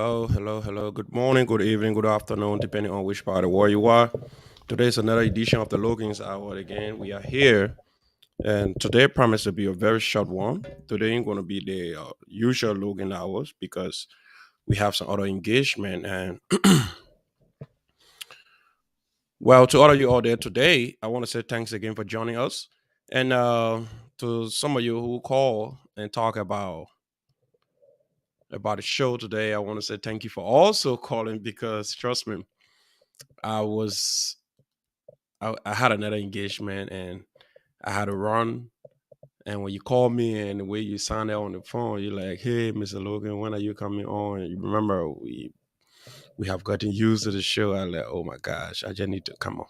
hello. Good morning, good evening, good afternoon, depending on which part of the world you are. Today is another edition of the Logan's Hour again. We are here, and today promised to be a very short one. Today ain't going to be the usual Logan hours because we have some other engagement. And well, to all of you out there today, I want to say thanks again for joining us. And to some of you who call and talk about the show today, I want to say thank you for also calling because trust me, I was I had another engagement and I had to run. And when you call me and the way you sound out on the phone, you're like, "Hey, Mr. Logan, when are you coming on?" You remember we have gotten used to the show. I like, oh my gosh, I just need to come on.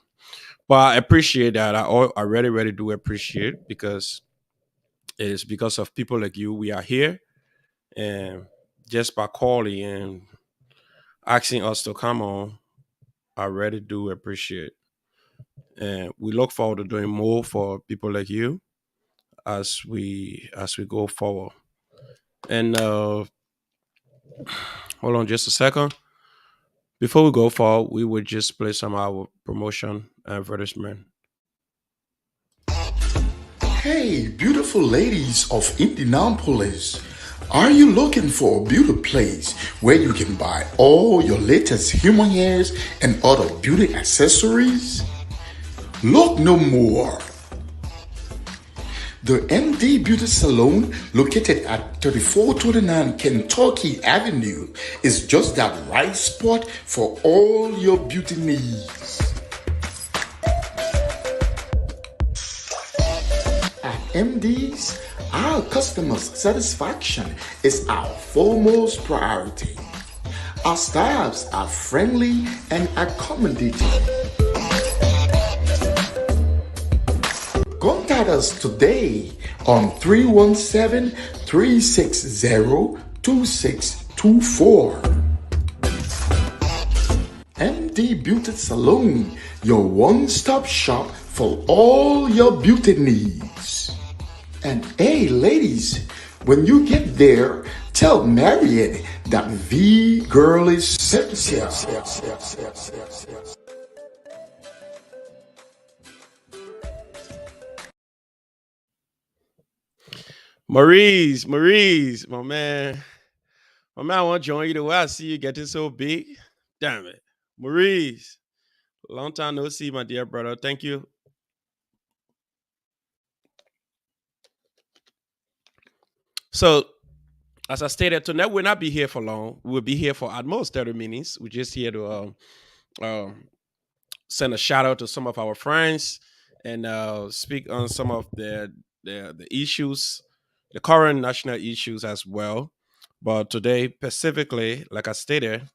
But I appreciate that. I really, really do appreciate because it's because of people like you we are here, and just by calling and asking us to come on, I really do appreciate. And we look forward to doing more for people like you as we go forward. And hold on just a second. Before we go forward, we would just play some of our promotion advertisement. Hey, beautiful ladies of Indianapolis. Are you looking for a beauty place where you can buy all your latest human hairs and other beauty accessories? Look no more. The MD Beauty Salon, located at 3429 Kentucky Avenue, is just that right spot for all your beauty needs. At MD's, our customers' satisfaction is our foremost priority. Our staffs are friendly and accommodating. Contact us today on 317-360-2624. MD Beauty Salon, your one-stop shop for all your beauty needs. And hey, ladies, when you get there, tell Marion that the girl is sincere. Maurice, my man, I want to join you. The way I see you getting so big, damn it, Maurice. Long time no see, my dear brother. Thank you. So, as I stated, tonight we'll not be here for long. We'll be here for at most 30 minutes. We're just here to um, send a shout out to some of our friends and speak on some of the issues, the current national issues as well. But today, specifically, like I stated,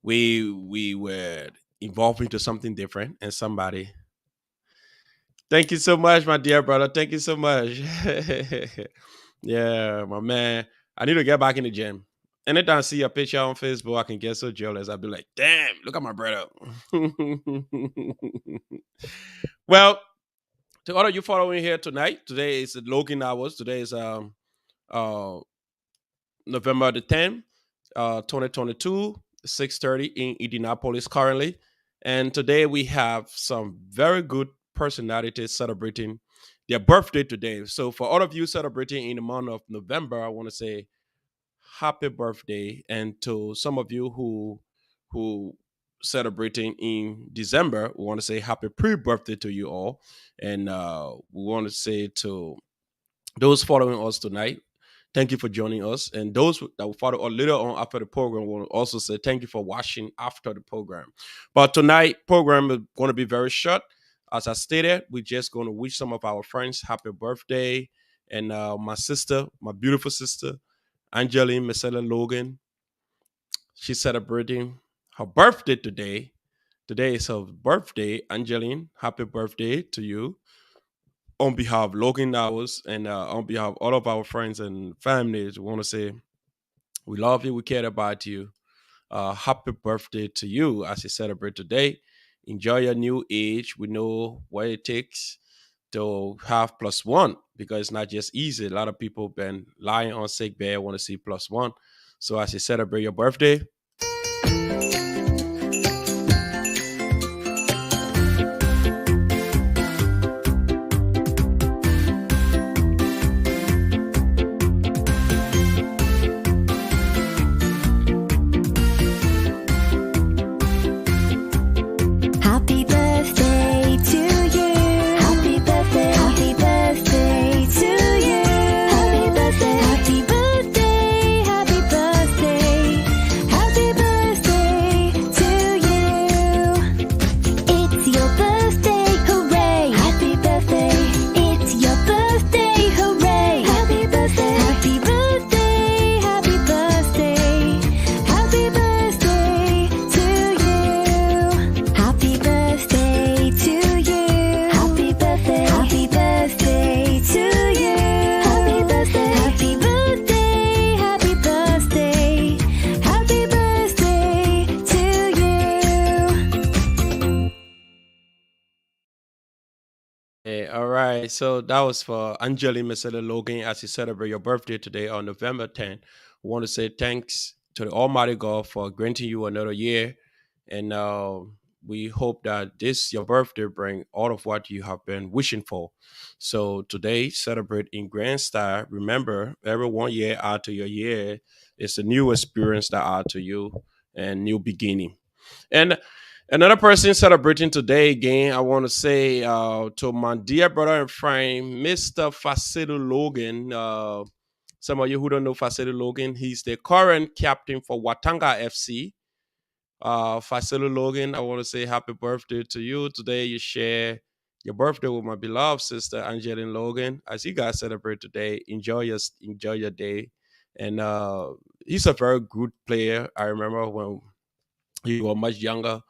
we were involved into something different and somebody. Thank you so much, my dear brother. Thank you so much. Yeah, my man. I need to get back in the gym. Anytime I see a picture on Facebook, I can get so jealous. I'll be like, damn, look at my brother. Well, to all of you following here tonight, today is the Logan hours. Today is uh November the 10th, 2022, 6:30 in Indianapolis currently. And today we have some very good personalities celebrating their birthday today. So for all of you celebrating in the month of November, I want to say happy birthday. And to some of you who celebrating in December, we want to say happy pre-birthday to you all. And we want to say to those following us tonight, thank you for joining us. And those that will follow us later on after the program will also say thank you for watching after the program. But tonight program is going to be very short. As I stated, we're just going to wish some of our friends happy birthday. And my sister, my beautiful sister, Angeline Marcella Logan, she's celebrating her birthday today. Today is her birthday. Angeline, happy birthday to you on behalf of Logan Hours and on behalf of all of our friends and families, we want to say we love you, we care about you. Happy birthday to you as you celebrate today. Enjoy your new age. We know what it takes to have +1 because it's not just easy. A lot of people been lying on sick bed want to see +1. So as you celebrate your birthday, Happy birthday to you. Happy birthday. Happy birthday to you. Happy birthday. Happy birthday. Happy birthday. Happy birthday to you. It's your birthday, hooray! Happy birthday. It's your birthday, hooray! Happy birthday. Happy birthday. Happy birthday. Happy birthday to you. Happy birthday to you. Happy birthday. Happy birthday to you. Happy birthday. Happy birthday. Happy birthday. Happy birthday to you. all right. So that was for Anjali Mr. Logan as you celebrate your birthday today on November 10th. We want to say thanks to the Almighty God for granting you another year. And we hope that this, your birthday, bring all of what you have been wishing for. So today, celebrate in grand style. Remember, every 1 year add to your year is a new experience that add to you and new beginning. And another person celebrating today again, I want to say to my dear brother and friend, Mr. Facedo Logan. Some of you who don't know Facedo Logan, he's the current captain for Watanga FC. Facedo Logan, I want to say happy birthday to you. Today you share your birthday with my beloved sister Angeline Logan. As you guys celebrate today, enjoy your day. And he's a very good player. I remember when you were much younger.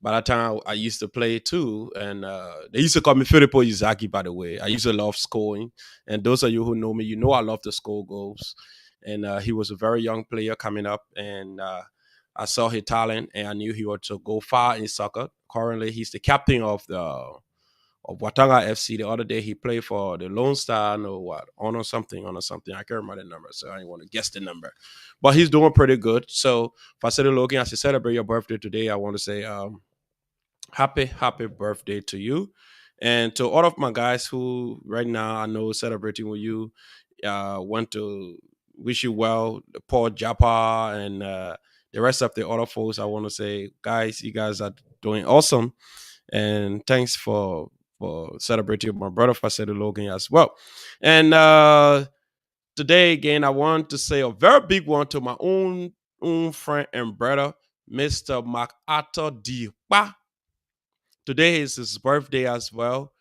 By that time, I used to play too, and they used to call me Filippo Izaki. By the way, I used to love scoring, and those of you who know me, you know I love to score goals. And he was a very young player coming up, and I saw his talent, and I knew he would to go far in soccer. Currently, he's the captain of Watanga FC. The other day he played for the Lone Star, no what, honor something. I can't remember the number, so I didn't want to guess the number. But he's doing pretty good. So Facility Logan, as you celebrate your birthday today, I want to say happy birthday to you. And to all of my guys who right now I know celebrating with you, want to wish you well, Paul Japa and the rest of the other folks, I want to say, guys, you guys are doing awesome and thanks for celebrating my brother Facedo Logan as well. And today again, I want to say a very big one to my own friend and brother, Mr. MacArthur D. Today is his birthday as well.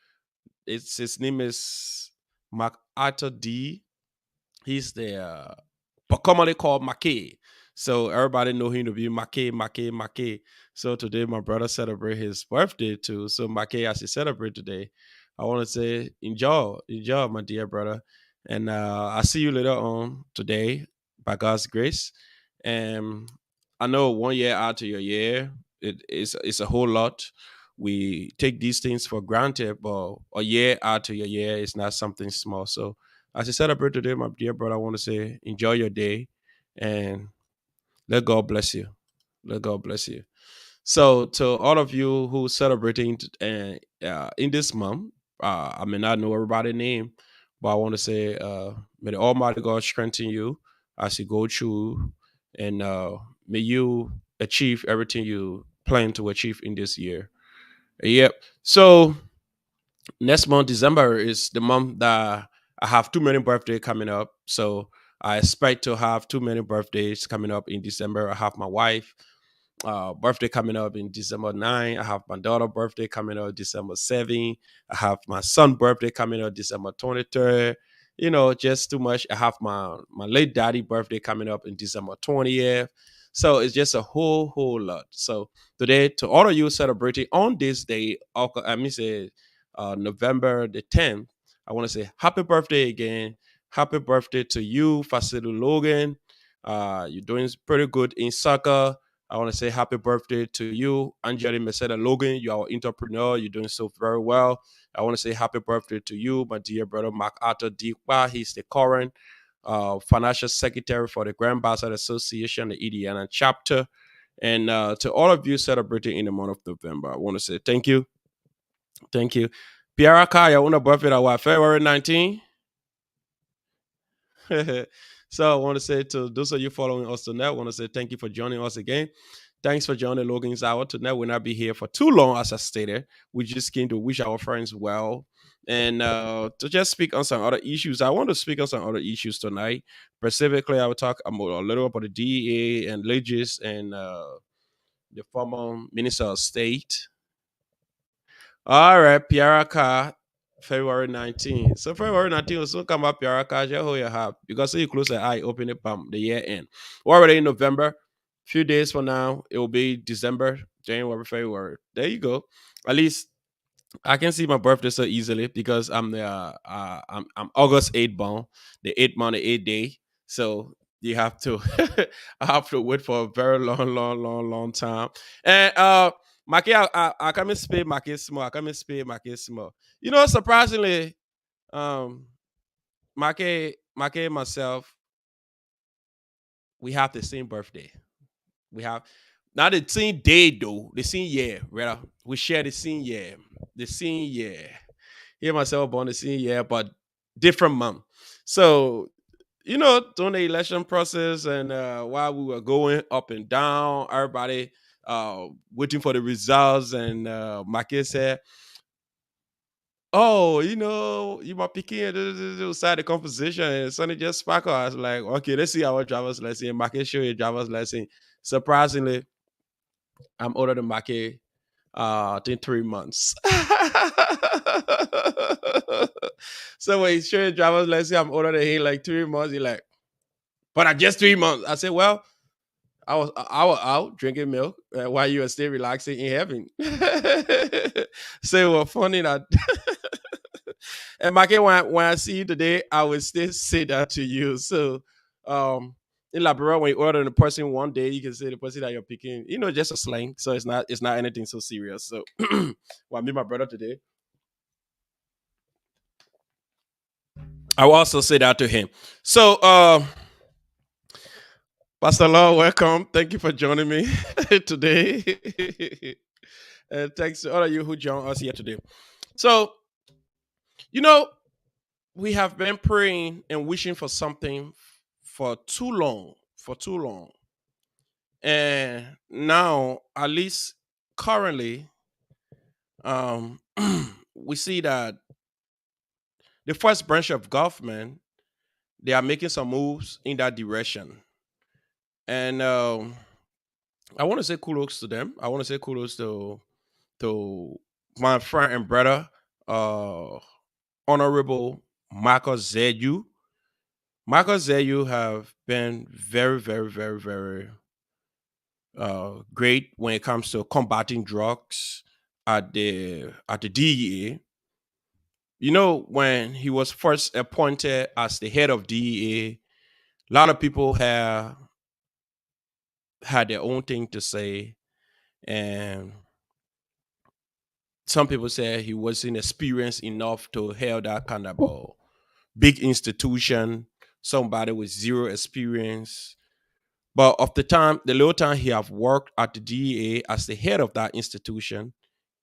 It's his name is MacArthur D. He's the but commonly called Mackay. So everybody know him to be Mackay. So today my brother celebrate his birthday too. So Mackay, as he celebrate today, I want to say enjoy, my dear brother. And I'll see you later on today by God's grace. And I know 1 year out to your year, it's a whole lot. We take these things for granted, but a year out to your year is not something small. So as you celebrate today, my dear brother, I want to say enjoy your day and let God bless you. Let God bless you. So to all of you who celebrating in this month, I may not know everybody's name, but I want to say may the Almighty God strengthen you as you go through, and may you achieve everything you plan to achieve in this year. Yep. So next month, December, is the month that I have too many birthdays coming up. So I expect to have too many birthdays coming up in December. I have my wife birthday coming up in December 9. I have my daughter birthday coming up December 7. I have my son birthday coming up December 23rd. You know, just too much. I have my late daddy birthday coming up in December 20th. So it's just a whole lot. So today, to all of you celebrating on this day, I mean, say November the 10th, I want to say happy birthday again. Happy birthday to you, Facilu Logan. You're doing pretty good in soccer. I want to say happy birthday to you, Angeli Meseda Logan. You are an entrepreneur. You're doing so very well. I want to say happy birthday to you, my dear brother, MacArthur Dikwa. He's the current. financial secretary for the Grand Bassett Association, the Indiana chapter. And to all of you celebrating in the month of November, I want to say thank you. Thank you. Pierre Kaya, una birthday that was February 19. So I want to say to those of you following us tonight, I want to say thank you for joining us again. Thanks for joining Logan's Hour tonight. We'll not be here for too long, as I stated. We just came to wish our friends well and to just speak on some other issues. I want to speak on some other issues tonight. Specifically, I will talk about a little about the DEA and Legis and the former Minister of State. All right, Piaraka, February 19th. So February 19th will soon come up, Piaraka, just hold your heart. Because you close your eye, open it, bam, the year end. We're already in November. Few days from now, it will be December, January, February. There you go. At least I can see my birthday so easily because I'm August 8th born, the 8th month, the 8th day. So you have to I have to wait for a very long time. And Maki, I come and spay Maki small. I come and spay Maki small. You know, surprisingly, um Maki and myself, we have the same birthday. We have not the same day though, the same year, rather. We share the same year. The same year. He and myself were born the same year, but different month. So, you know, during the election process and while we were going up and down, everybody waiting for the results, and my kid said, "Oh, you know, you might pick in side the conversation," and Sonny just sparkled. I was like, "Okay, let's see our driver's license." My kid show your driver's license. Surprisingly, I'm older than Maki. I think 3 months. So when he showed his driver's license, I'm older than him like 3 months. He like, but I just 3 months. I said, well, I was out drinking milk while you were still relaxing in heaven. So it was funny that and Maki, when I see you today, I will still say that to you. So in Labrador, when you order the person one day, you can say the person that you're picking, you know, just a slang. So it's not anything so serious. So well, I meet my brother today. I will also say that to him. So Pastor Law, welcome. Thank you for joining me today. And thanks to all of you who joined us here today. So, you know, we have been praying and wishing for something for too long, for too long. And now, at least currently, um, we see that the first branch of government, they are making some moves in that direction. And I want to say kudos to them. I want to say kudos to my friend and brother, uh, Honorable Marcus Zeyu. Marcus Zeyu have been very great when it comes to combating drugs at the DEA. You know, when he was first appointed as the head of DEA, a lot of people have had their own thing to say, and some people say he wasn't experienced enough to head that kind of a big institution. Somebody with zero experience. But of the little time he have worked at the DEA as the head of that institution,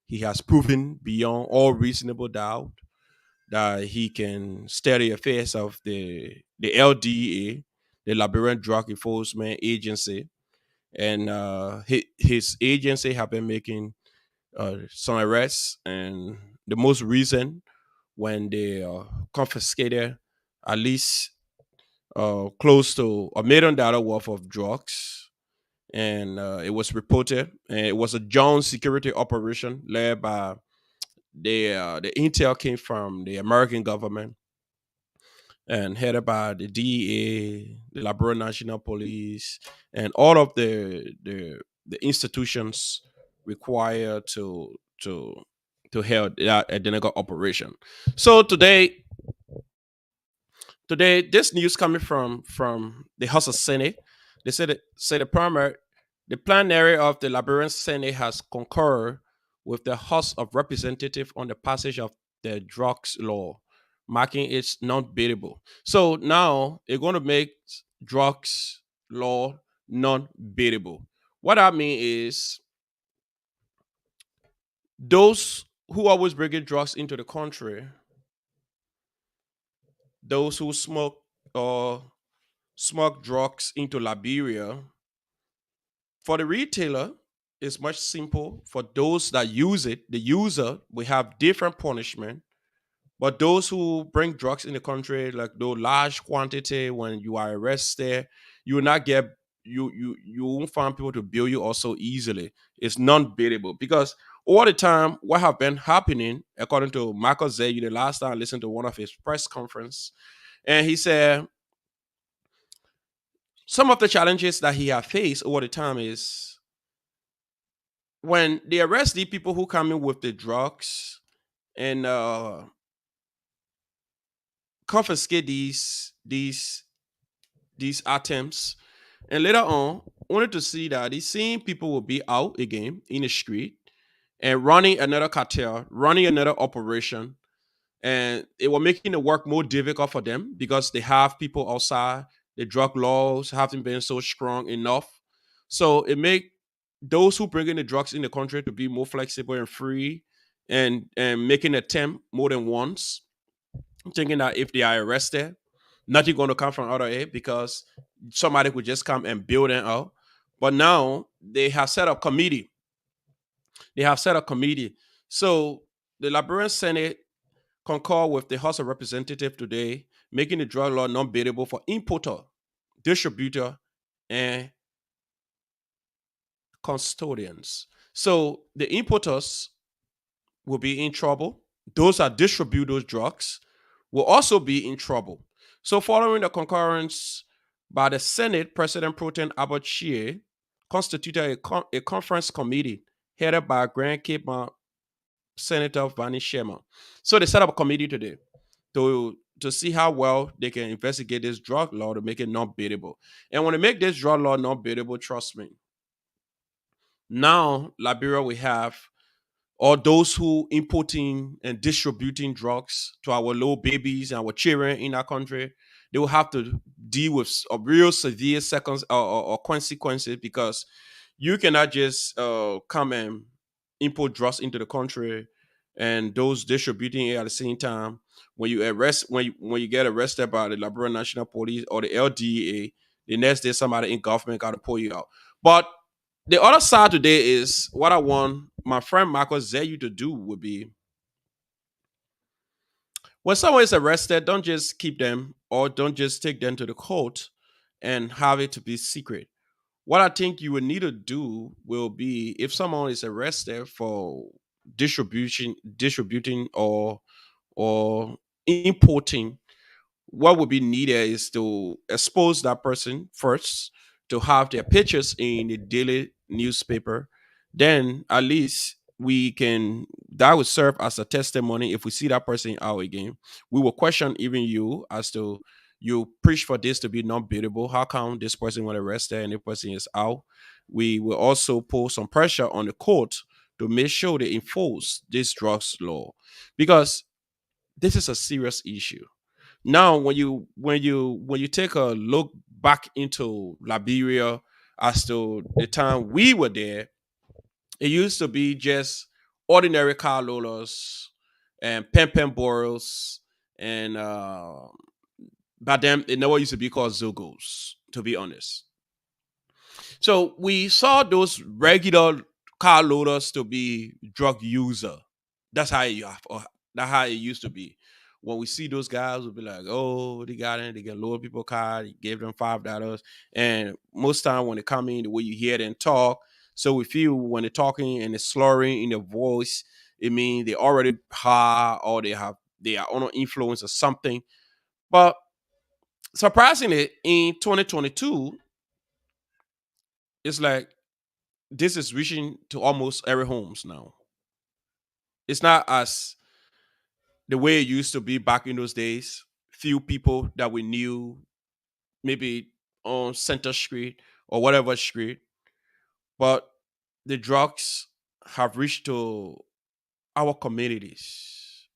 he has proven beyond all reasonable doubt that he can steady affairs of the LDA, the Liberian Drug Enforcement Agency, and his agency have been making some arrests, and the most recent when they confiscated at least close to $1 million worth of drugs. And it was reported, and it was a joint security operation led by the intel came from the American government and headed by the DEA, the Labrador National Police, and all of the institutions required to help that identical operation. So today this news coming from the House of Senate. They say the plenary of the Liberian Senate has concurred with the House of Representatives on the passage of the drugs law, marking it non-beatable. So now they're going to make drugs law non-beatable. What I mean is those who always bringing drugs into the country, those who smoke or smuggle drugs into Liberia, for the retailer, it's much simple. For those that use it, the user will have different punishment. But those who bring drugs in the country, like those large quantity, when you are arrested, you will not get you won't find people to bill you also easily. It's non-beatable because all the time, what have been happening, according to Michael Zay, the last time I listened to one of his press conference, and he said some of the challenges that he have faced over the time is when they arrest the people who come in with the drugs and confiscate these items, and later on only to see that these same people will be out again in the street and running another cartel, running another operation, and it will making the work more difficult for them because they have people outside. The drug laws haven't been so strong enough, so it make those who bring in the drugs in the country to be more flexible and free, and making attempt more than once, thinking that if they are arrested, nothing going to come from out of it because somebody could just come and build them out. But now they have set up committee. They have set up committee. So the Liberian Senate concur with the House of Representatives today, making the drug law non-bailable for importer, distributor, and custodians. So the importers will be in trouble. Those that distribute those drugs will also be in trouble. So, following the concurrence by the Senate, President Pro Tem Albert Shea constituted a conference committee headed by Grand Cape Mount Senator Vani Sherman. So, they set up a committee today to see how well they can investigate this drug law to make it non beatable. And when they make this drug law non beatable, trust me, now Liberia will have or those who importing and distributing drugs to our little babies and our children in our country, they will have to deal with a real severe seconds or consequences because you cannot just come and import drugs into the country and those distributing it at the same time. When you arrest, when you get arrested by the Liberian National Police or the LDA, the next day somebody in government got to pull you out. But the other side today is what I want my friend Marcus Zeyu to do would be when someone is arrested, don't just keep them or don't just take them to the court and have it to be secret. What I think you would need to do will be if someone is arrested for distributing or importing, what would be needed is to expose that person first, to have their pictures in the daily newspaper. Then at least we can that would serve as a testimony. If we see that person out again, we will question even you as to you preach for this to be non-beatable. How come this person was arrested and the person is out? We will also put some pressure on the court to make sure they enforce this drugs law because this is a serious issue. Now when you take a look back into Liberia as to the time we were there, it used to be just ordinary car loaders and pen borrows and but then it never used to be called Zogos, to be honest. So we saw those regular car loaders to be drug user. That's how you have, or that's how it used to be. When we see those guys, we'll be like, "Oh, they got in, they can load people car, they gave them $5." And most time when they come in, the way you hear them talk, so we feel when they're talking and they're slurring in their voice, it means they already high or they are under influence or something. But surprisingly, in 2022, it's like this is reaching to almost every homes now. It's not as the way it used to be back in those days. Few people that we knew, maybe on Center Street or whatever street, but the drugs have reached to our communities.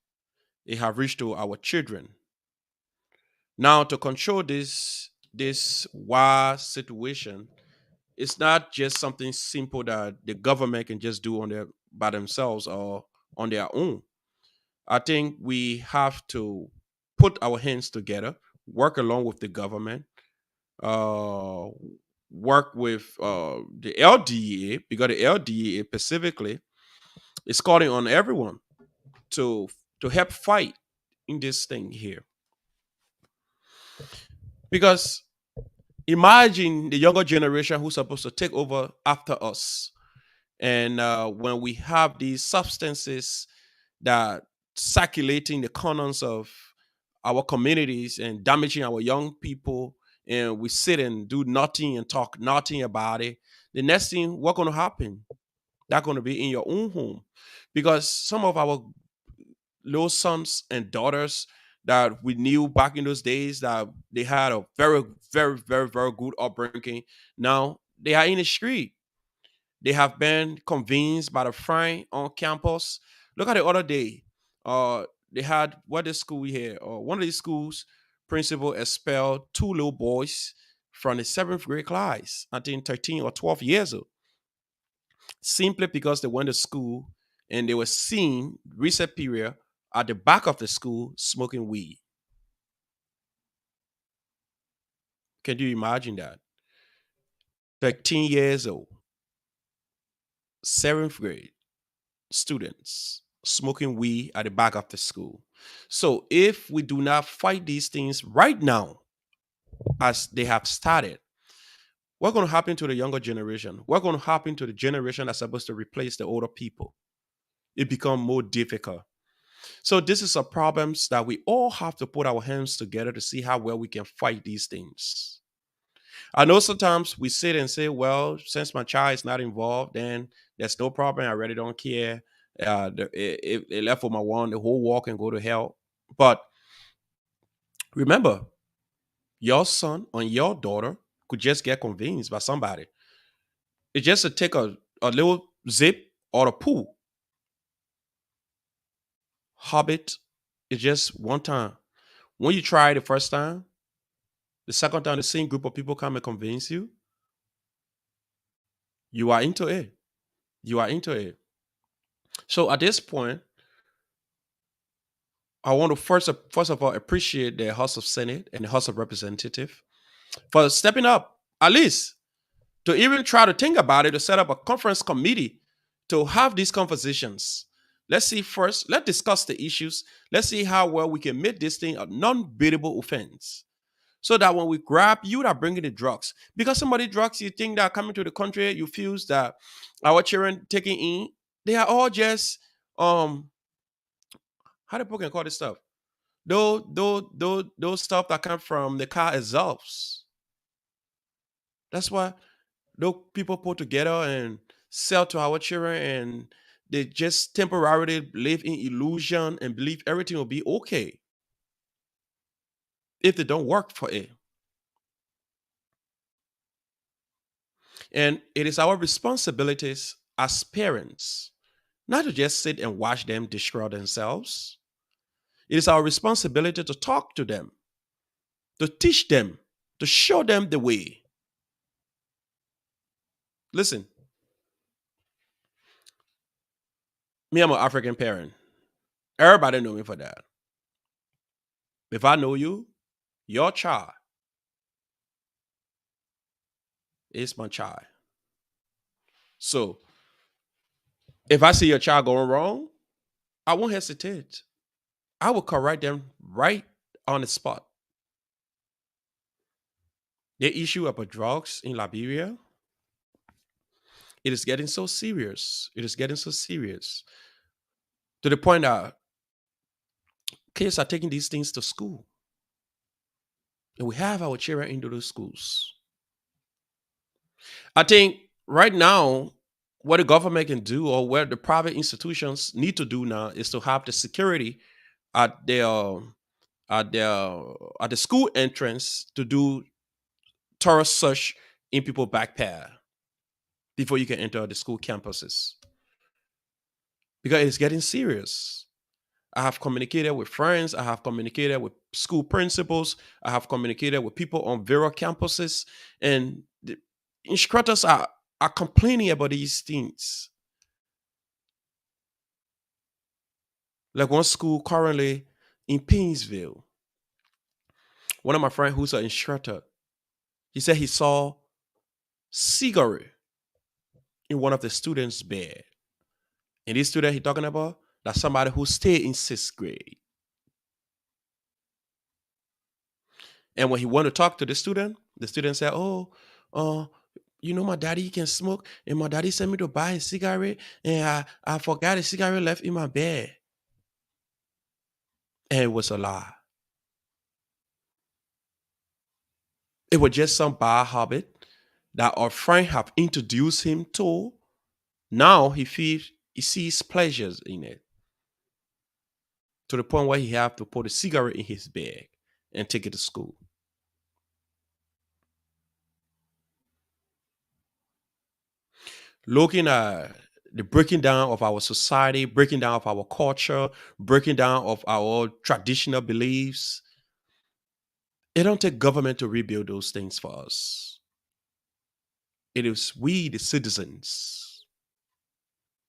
it have reached to our children. Now, to control this wild situation, it's not just something simple that the government can just do on their by themselves or on their own. I think we have to put our hands together, work along with the government, uh, work with the LDA, because the LDA specifically is calling on everyone to help fight in this thing here. Because imagine the younger generation who's supposed to take over after us, and when we have these substances that circulating the corners of our communities and damaging our young people, and we sit and do nothing and talk nothing about it, the next thing what's going to happen, that's going to be in your own home, because some of our little sons and daughters that we knew back in those days that they had a very very good upbringing, now they are in the street. They have been convinced by the friend on campus. Look at the other day. They had what the school here, or one of these schools, principal expelled two little boys from the seventh grade class, I think 13 or 12 years old, simply because they went to school and they were seen recent period at the back of the school smoking weed. Can you imagine that? 13 years old, seventh grade students smoking weed at the back of the school. So if we do not fight these things right now, as they have started, what's going to happen to the younger generation? What's going to happen to the generation that's supposed to replace the older people? It become more difficult. So this is a problems that we all have to put our hands together to see how well we can fight these things. I know sometimes we sit and say, well, since my child is not involved, then there's no problem. I really don't care. It left for my one, the whole walk and go to hell. But remember, your son or your daughter could just get convinced by somebody. It's just to take a little zip or a pull. Habit is just one time. When you try it the first time, the second time the same group of people come and convince you, you are into it. You are into it. So at this point, I want to first of all appreciate the House of Senate and the House of Representative for stepping up, at least to even try to think about it, to set up a conference committee to have these conversations. Let's see first, let's discuss the issues. Let's see how well we can make this thing a non-biddable offense. So that when we grab you that bringing the drugs, because some of the drugs you think that are coming to the country, you feel that our children taking in, they are all just how the people can call this stuff? Those stuff that come from the car exhausts. That's why those people put together and sell to our children, and they just temporarily live in illusion and believe everything will be okay if they don't work for it. And it is our responsibilities as parents not to just sit and watch them destroy themselves. It is our responsibility to talk to them, to teach them, to show them the way. Listen, me, I'm an African parent. Everybody know me for that. If I know you, your child is my child. So if I see your child going wrong, I won't hesitate. I will correct them right on the spot. The issue about drugs in Liberia, it is getting so serious. It is getting so serious to the point that kids are taking these things to school. And we have our children into those schools. I think right now, what the government can do or what the private institutions need to do now is to have the security at their at their at the school entrance to do thorough search in people's backpack before you can enter the school campuses, because it's getting serious. I have communicated with friends. I have communicated with school principals. I have communicated with people on various campuses, and the instructors are complaining about these things. Like one school currently in Painesville, one of my friends who's an instructor, he said he saw cigarette in one of the students' bed. And this student he talking about, that's somebody who stayed in sixth grade. And when he wanted to talk to the student said, "Oh, uh, my daddy he can smoke, and my daddy sent me to buy a cigarette, and I forgot a cigarette left in my bed." And it was a lie. It was just some bad habit that our friend have introduced him to. Now he sees pleasures in it to the point where he have to put a cigarette in his bag and take it to school. Looking at the breaking down of our society, breaking down of our culture, breaking down of our traditional beliefs. It don't take government to rebuild those things for us. It is we, the citizens.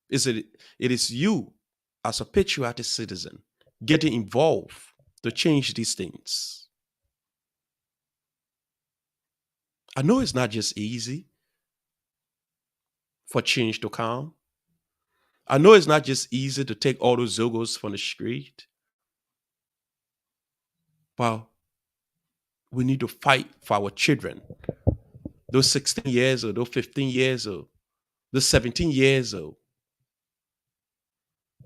It is you, as a patriotic citizen, getting involved to change these things. I know it's not just easy for change to come. I know it's not just easy to take all those zogos from the street, but we need to fight for our children. Those 16 years old, those 15 years old, those 17 years old,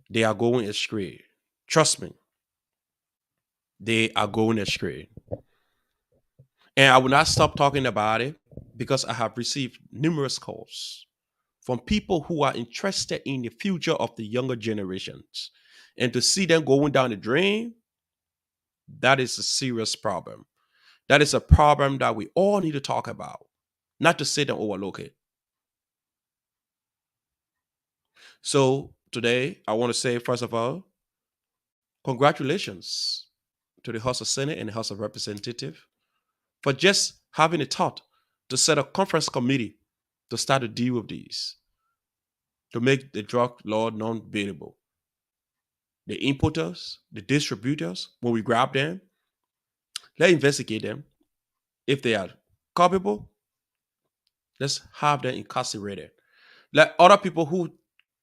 they are going astray. Trust me, they are going astray. And I will not stop talking about it because I have received numerous calls from people who are interested in the future of the younger generations. And to see them going down the drain, that is a serious problem. That is a problem that we all need to talk about, not to sit and overlook it. So today, I want to say, first of all, congratulations to the House of Senate and the House of Representatives for just having a thought to set a conference committee to start to deal with these, to make the drug law non-bailable. The importers, the distributors, when we grab them, let's investigate them. If they are culpable, let's have them incarcerated. Like other people who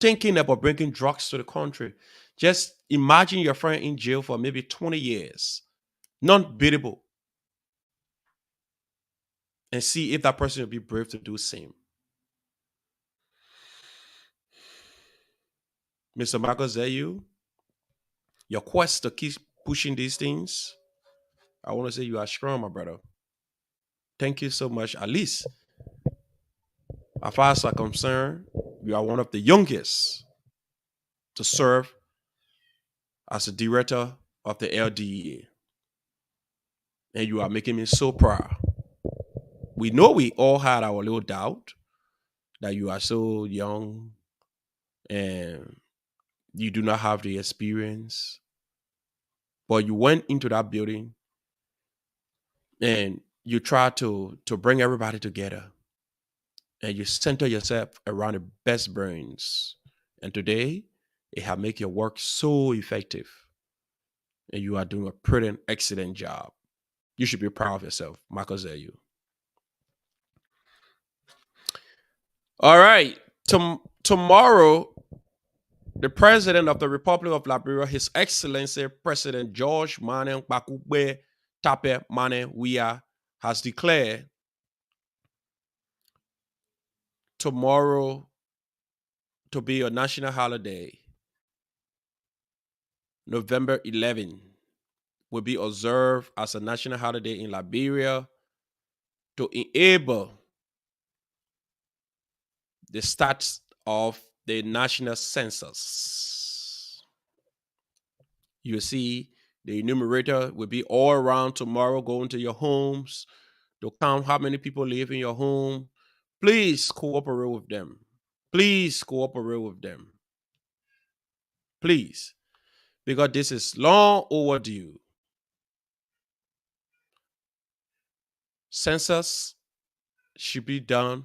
thinking about bringing drugs to the country, just imagine your friend in jail for maybe 20 years, non-beatable, and see if that person will be brave to do the same. Mr. Michael Zayu, your quest to keep pushing these things, I want to say you are strong, my brother. Thank you so much. At least, as far as I'm concerned, you are one of the youngest to serve as the director of the LDEA. And you are making me so proud. We know we all had our little doubt that you are so young and you do not have the experience. But you went into that building and you tried to bring everybody together and you center yourself around the best brains. And today, it have made your work so effective. And you are doing a pretty excellent job. You should be proud of yourself, Michael Zayu. All right. Tomorrow, the President of the Republic of Liberia, His Excellency President George Mane Bakugbe Tape Mane Wia, has declared tomorrow to be a national holiday. November 11 will be observed as a national holiday in Liberia to enable the start of the national census. You see, the enumerator will be all around tomorrow, going to your homes to count how many people live in your home. Please cooperate with them. Please cooperate with them. Please. because this is long overdue. Census should be done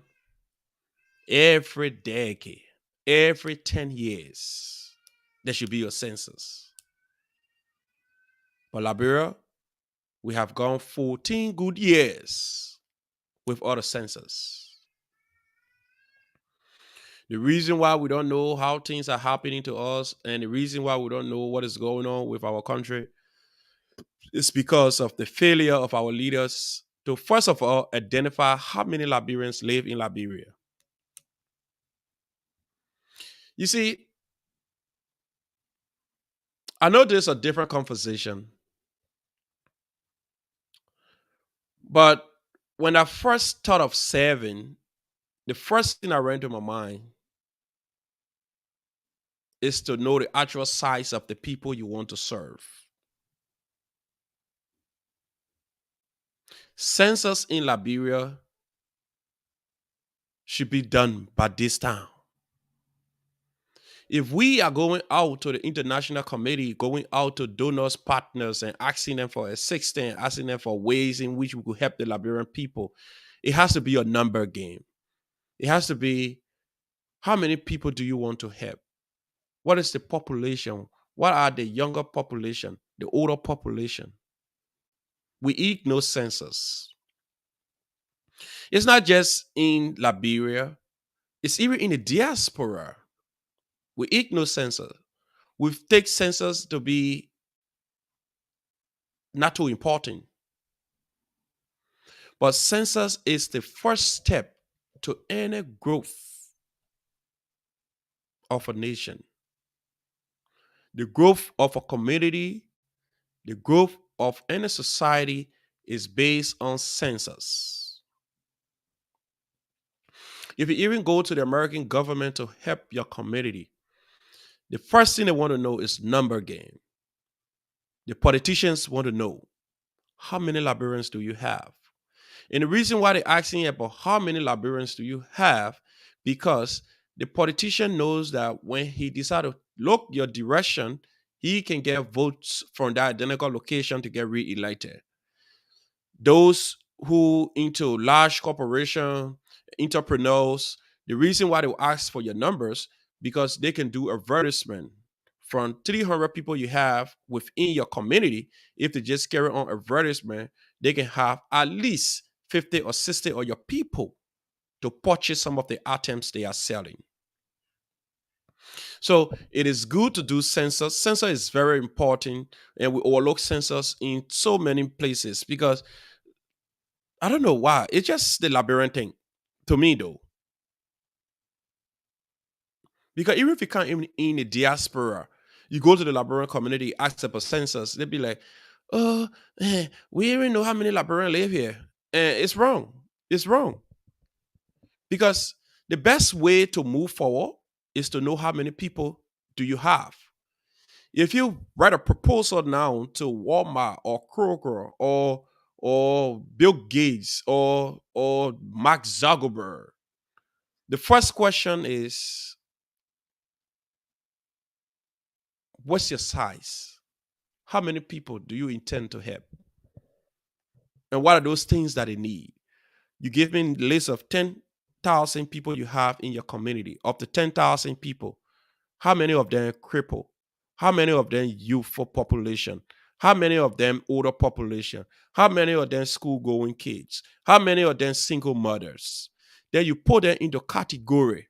every decade, every 10 years. There should be a census. But Liberia, we have gone 14 good years with other census. The reason why we don't know how things are happening to us and the reason why we don't know what is going on with our country is because of the failure of our leaders to, first of all, identify how many Liberians live in Liberia. You see, I know there's a different conversation, but when I first thought of serving, the first thing that ran to my mind is to know the actual size of the people you want to serve. Census in Liberia should be done by this time. If we are going out to the international committee, going out to donors, partners, and asking them for assistance, asking them for ways in which we could help the Liberian people, it has to be a number game. It has to be, how many people do you want to help? What is the population? What are the younger population, the older population? We ignore census. It's not just in Liberia, it's even in the diaspora. We ignore census. We take census to be not too important. But census is the first step to any growth of a nation. The growth of a community, the growth of any society is based on census. If you even go to the American government to help your community, the first thing they want to know is number game. The politicians want to know, how many Liberians do you have? And the reason why they're asking about how many Liberians do you have, because the politician knows that when he decides to look your direction, he can get votes from that identical location to get re-elected. Those who into large corporation, entrepreneurs, the reason why they will ask for your numbers, because they can do advertisement from 300 people you have within your community. If they just carry on advertisement, they can have at least 50 or 60 of your people to purchase some of the items they are selling. So it is good to do census. Census is very important, and we overlook census in so many places because I don't know why. It's just the Liberian thing to me, though. Because even if you can't even in the diaspora, you go to the Liberian community, ask them for census, they'd be like, "Oh, we even know how many Liberians live here." And it's wrong. It's wrong. Because the best way to move forward is to know how many people do you have. If you write a proposal now to Walmart or Kroger or Bill Gates or Mark Zuckerberg, the first question is, what's your size? How many people do you intend to help? And what are those things that they need? You give me a list of 10,000 people you have in your community. Of the 10,000 people, how many of them crippled? How many of them youthful population? How many of them older population? How many of them school going kids? How many of them single mothers? Then you put them into category.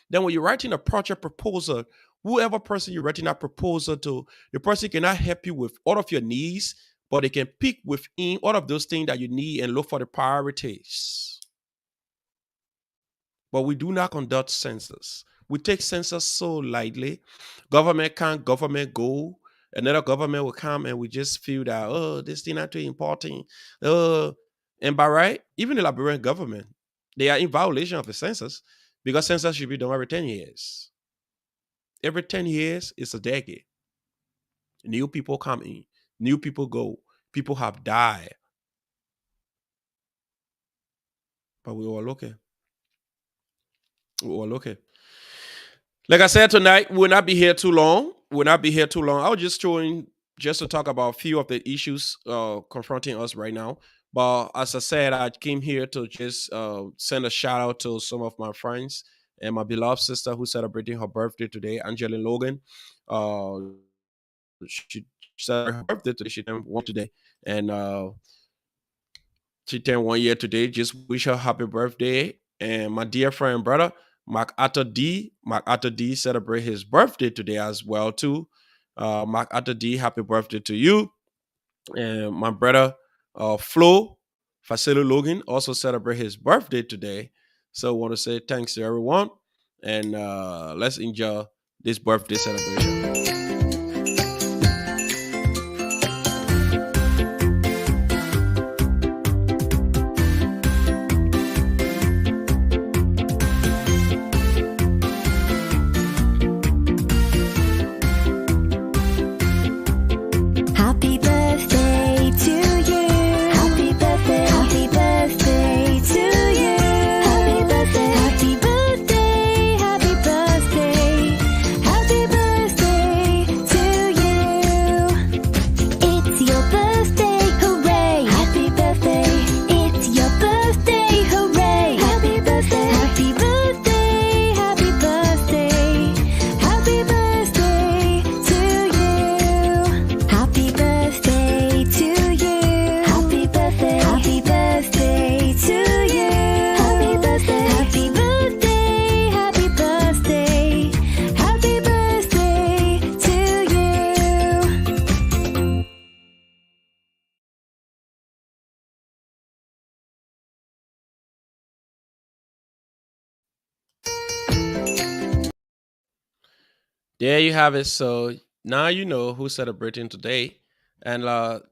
Then when you're writing a project proposal, whoever person you're writing that proposal to, the person cannot help you with all of your needs, but they can pick within all of those things that you need and look for the priorities. But we do not conduct census. We take census so lightly. Government can't government go. Another government will come and we just feel that, oh, this thing not too important. Oh, and by right, even the Liberian government, they are in violation of the census because census should be done every 10 years. Every 10 years is a decade. New people come in, new people go. People have died. But we overlook it. We overlook it. Like I said tonight, we will not be here too long. will not be here too long. I was just showing just to talk about a few of the issues confronting us right now. But as I said, I came here to just send a shout out to some of my friends and my beloved sister who's celebrating her birthday today, Angeline Logan. Uh, she celebrated her birthday today. She turned one today, and she turned 1 year today. Just wish her happy birthday. And my dear friend and brother, Mark Arthur D celebrate his birthday today as well too. Mark Arthur D, happy birthday to you. And my brother Flo Facility Logan also celebrate his birthday today. So I want to say thanks to everyone. And let's enjoy this birthday celebration. Happy birthday to you. Happy birthday. Happy birthday to you. Happy birthday. Happy birthday. Happy birthday. Happy birthday to you. It's your birthday, hooray! Happy birthday. It's your birthday, hooray! Happy birthday. Happy birthday. Happy birthday. Happy birthday to you. Happy birthday to you. Happy birthday. Happy birthday to you. Happy birthday. Happy birthday. Happy birthday. Happy birthday to you. There you have it. So now you know who's celebrating today. And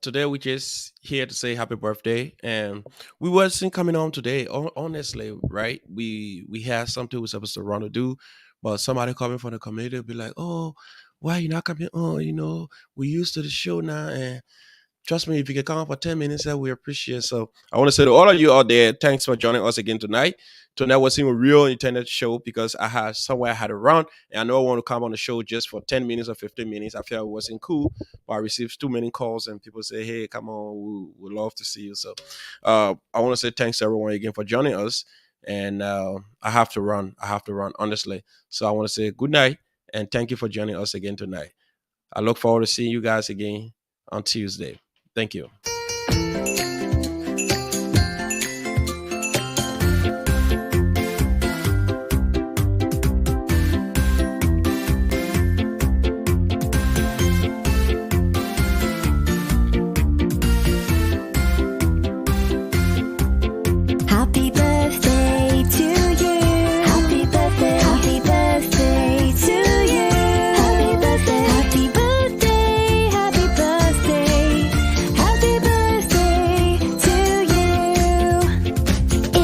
today we just here to say happy birthday. And we wasn't coming home today. Honestly, right? We had something we were supposed to run to do, but somebody coming from the community will be like, "Oh, why you not coming on? We used to the show now, and trust me, if you can come up for 10 minutes, we appreciate it." So I want to say to all of you out there, thanks for joining us again tonight. Tonight was a real internet show because I had somewhere I had to run. And I know I want to come on the show just for 10 minutes or 15 minutes. I felt it wasn't cool. But I received too many calls and people say, hey, come on, we'd love to see you. So I want to say thanks to everyone again for joining us. And I have to run. I have to run, honestly. So I want to say good night and thank you for joining us again tonight. I look forward to seeing you guys again on Tuesday. Thank you.